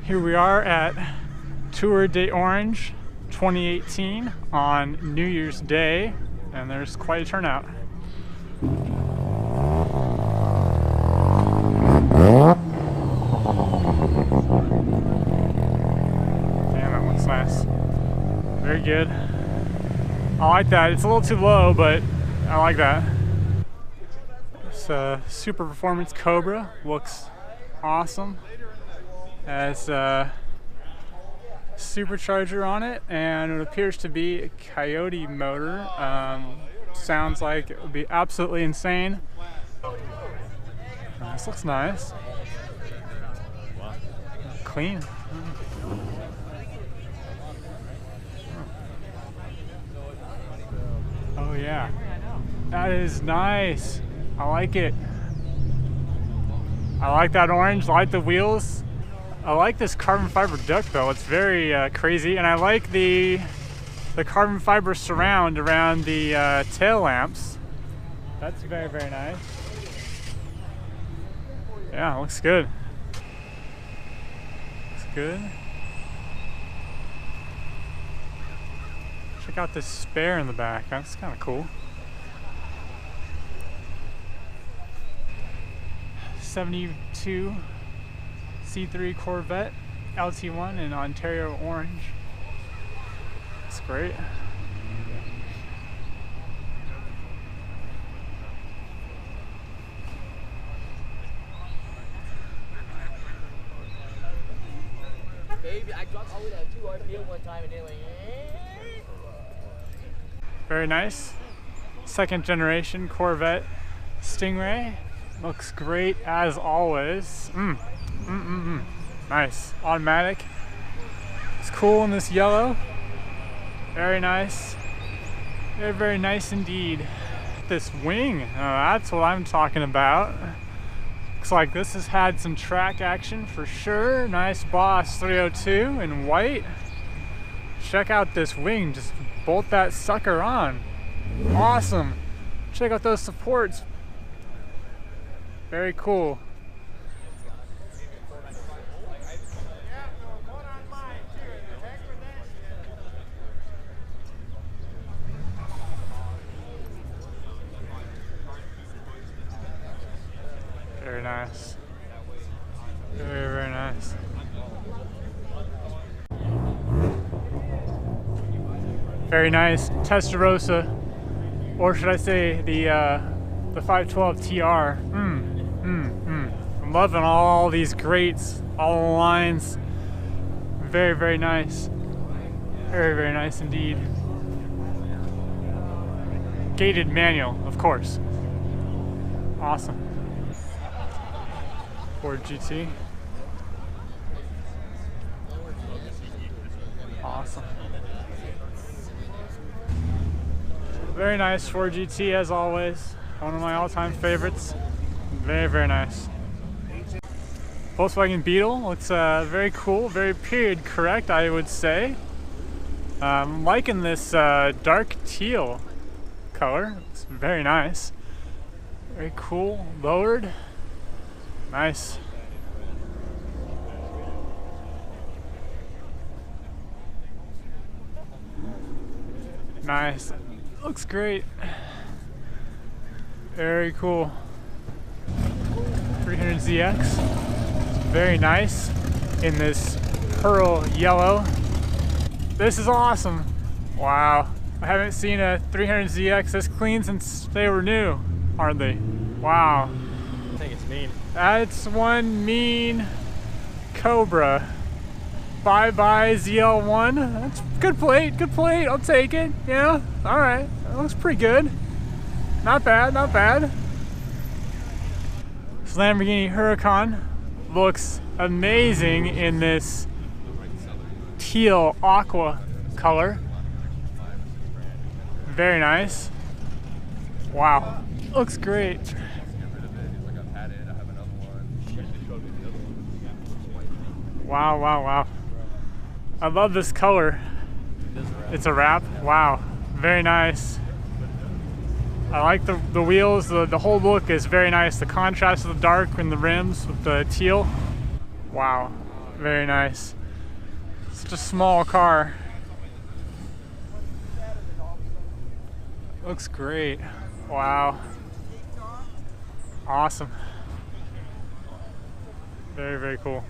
Here we are at Tour de Orange 2018 on New Year's Day, and there's quite a turnout. Damn, that looks nice. Very good. I like that. It's a little too low, but I like that. This Super Performance Cobra looks awesome. Has a supercharger on it, and it appears to be a Coyote motor. Sounds like it would be absolutely insane. This looks nice. Clean. Oh yeah, that is nice. I like it. I like that orange. I like the wheels. I like this carbon fiber duct though. It's very crazy, and I like the carbon fiber surround around the tail lamps. That's very, very nice. Yeah, it looks good. Looks good. Check out this spare in the back. That's kind of cool. 72 C3 Corvette LT1 in Ontario orange. That's great. Baby, I dropped all that 2 RPM one time and then like, Very nice. Second generation Corvette Stingray. Looks great as always. Nice. Automatic. It's cool in this yellow. Very nice. Very, very nice indeed. This wing, that's what I'm talking about. Looks like this has had some track action for sure. Nice Boss 302 in white. Check out this wing, just bolt that sucker on. Awesome. Check out those supports. Very cool. Very nice. Very, very nice. Very nice Testarossa, or should I say the 512 TR. I'm loving all these grates, all the lines. Very, very nice. Very, very nice indeed. Gated manual, of course. Awesome. Ford GT. Awesome. Very nice Ford GT as always. One of my all-time favorites. Very, very nice. Volkswagen Beetle looks very cool, very period correct, I would say. I'm liking this dark teal color. It's very nice. Very cool. Lowered. Nice. Nice. Looks great. Very cool. 300ZX. Very nice in this pearl yellow. This is awesome. Wow. I haven't seen a 300ZX this clean since they were new, hardly. Wow. I think it's mean. That's one mean Cobra. Bye-bye ZL1. That's good plate, good plate. I'll take it. Yeah, all right. That looks pretty good. Not bad, not bad. This Lamborghini Huracan looks amazing in this teal aqua color. Very nice. Wow, looks great. Wow, wow, wow. I love this color. It's a wrap. Wow, very nice. I like the wheels. The whole look is very nice. The contrast of the dark and the rims with the teal. Wow, Very nice. Such a small car. Looks great. Wow. Awesome. Very, very cool.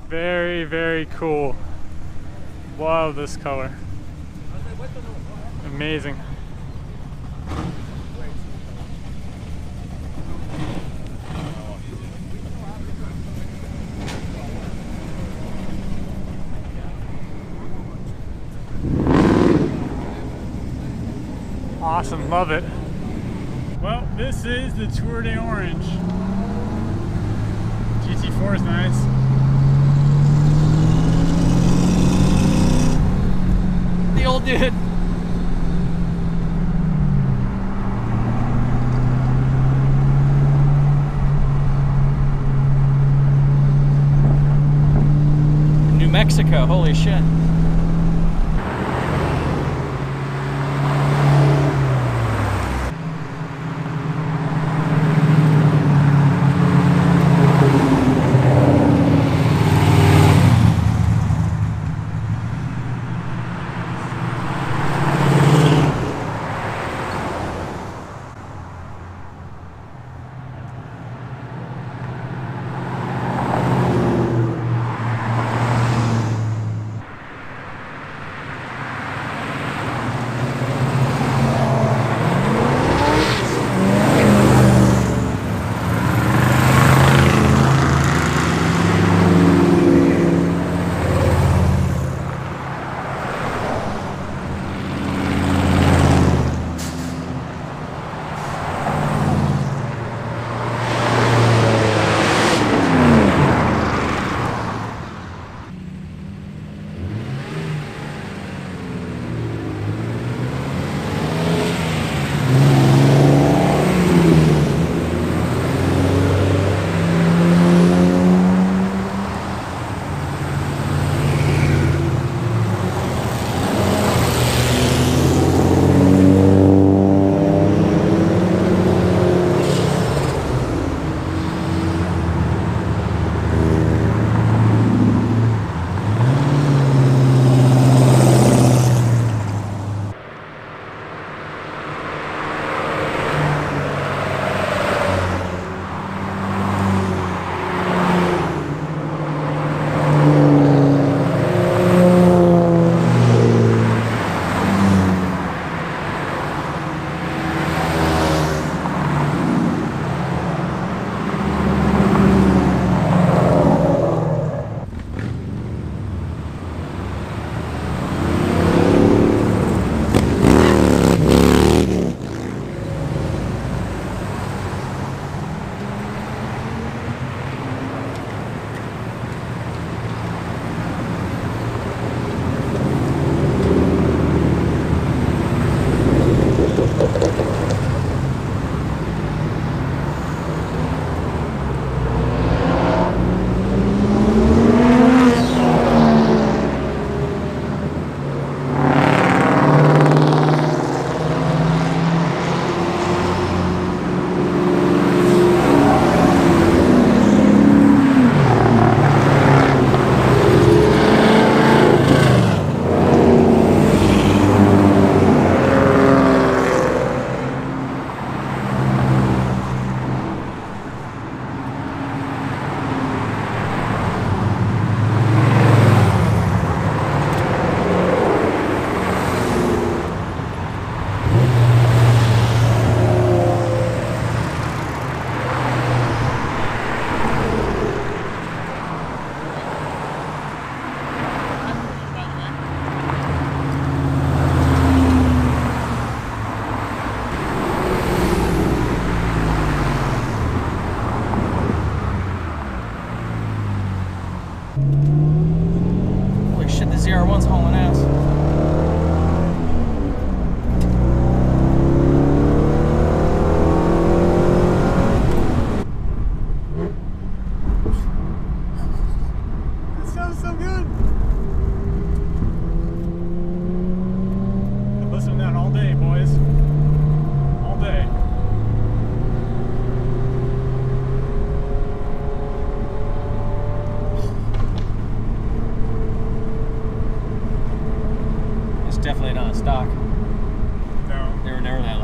Very, very cool. Love this color. Amazing. Awesome, love it. Well, this is the Tour de Orange. GT4 is nice. The old dude. New Mexico, holy shit.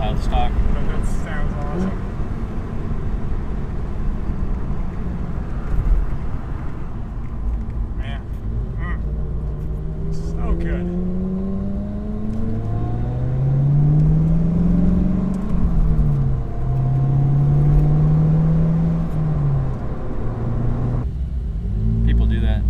out of stock. But that sounds awesome. Man, so good. People do that.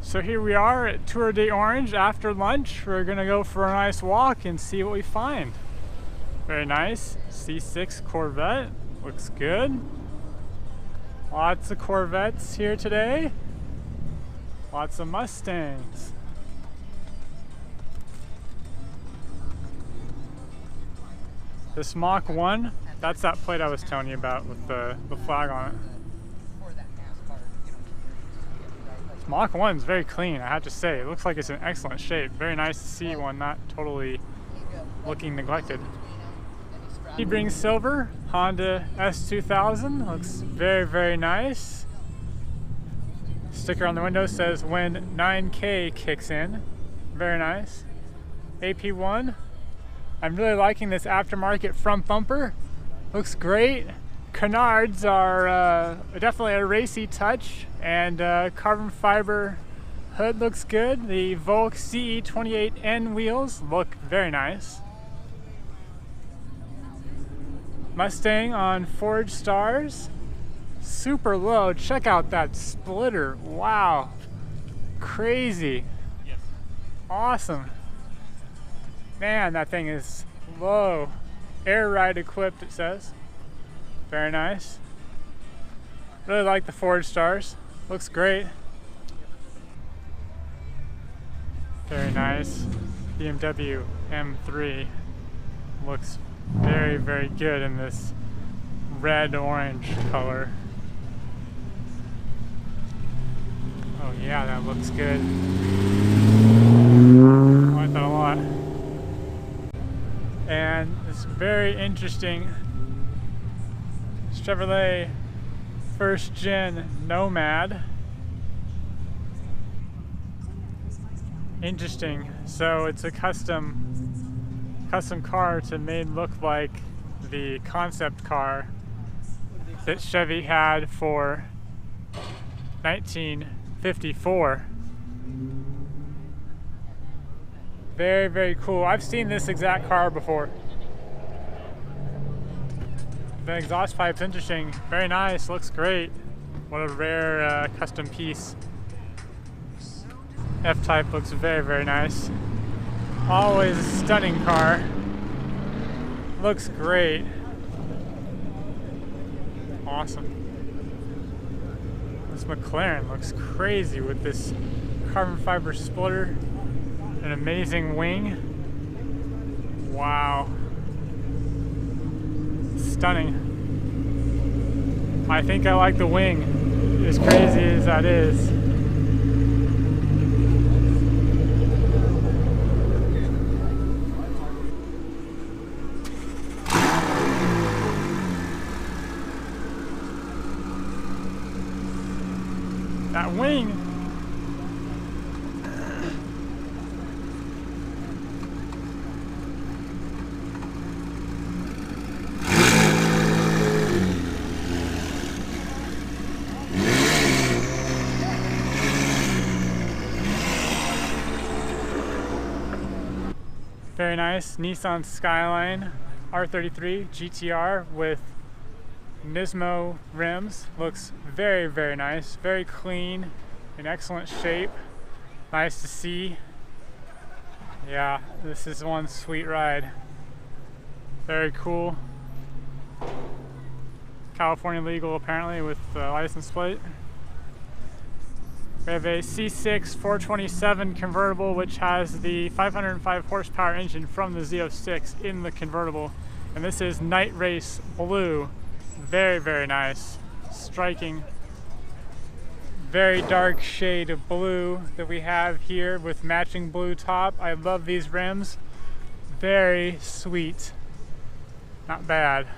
So here we are at Tour de Orange after lunch. We're gonna go for a nice walk and see what we find. Very nice. C6 Corvette. Looks good. Lots of Corvettes here today. Lots of Mustangs. This Mach 1, that's that plate I was telling you about with the flag on it. Mach 1 is very clean, I have to say. It looks like it's in excellent shape. Very nice to see one not totally looking neglected. He brings silver, Honda S2000. Looks very, very nice. Sticker on the window says when 9K kicks in. Very nice. AP1. I'm really liking this aftermarket front bumper. Looks great. Canards are definitely a racy touch, and carbon fiber hood looks good. The Volk CE28N wheels look very nice. Mustang on forged stars. Super low. Check out that splitter. Wow. Crazy. Yes. Awesome. Man, that thing is low. Air ride equipped, it says. Very nice. Really like the forged stars. Looks great. Very nice. BMW M3 looks very, very good in this red-orange color. Oh yeah, that looks good. I like that a lot. And this very interesting Chevrolet first gen Nomad. Interesting. So it's a custom car to made look like the concept car that Chevy had for 1954. Very, very cool. I've seen this exact car before. The exhaust pipe's interesting. Very nice. Looks great. What a rare custom piece. F-Type looks very, very nice. Always a stunning car. Looks great. Awesome. This McLaren looks crazy with this carbon fiber splitter. An amazing wing. Wow. Stunning. I think I like the wing, as crazy as that is. That wing. Very nice Nissan Skyline R33 GTR with Nismo rims. Looks very, very nice. Very clean, in excellent shape. Nice to see. Yeah, this is one sweet ride. Very cool. California legal apparently with the license plate. We have a C6 427 convertible, which has the 505 horsepower engine from the Z06 in the convertible. And this is Night Race Blue. Very, very nice. Striking. Very dark shade of blue that we have here with matching blue top. I love these rims. Very sweet. Not bad.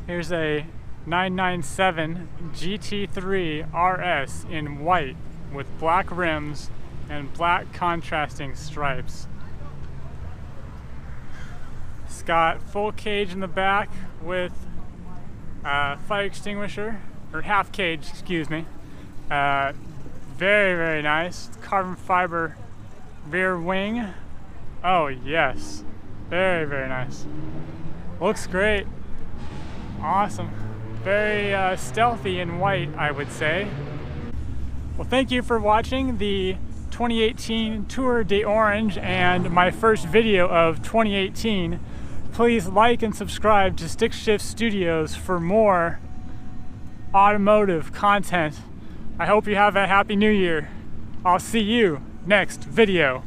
Here's a 997 GT3 RS in white with black rims and black contrasting stripes. It's got full cage in the back with fire extinguisher, or half cage, excuse me. Very, very nice. Carbon fiber rear wing. Oh yes, very, very nice. Looks great. Awesome. Very stealthy in white, I would say. Well, thank you for watching the 2018 Tour d'Orange and my first video of 2018. Please like and subscribe to StickShiftStudios for more automotive content. I hope you have a happy new year. I'll see you next video.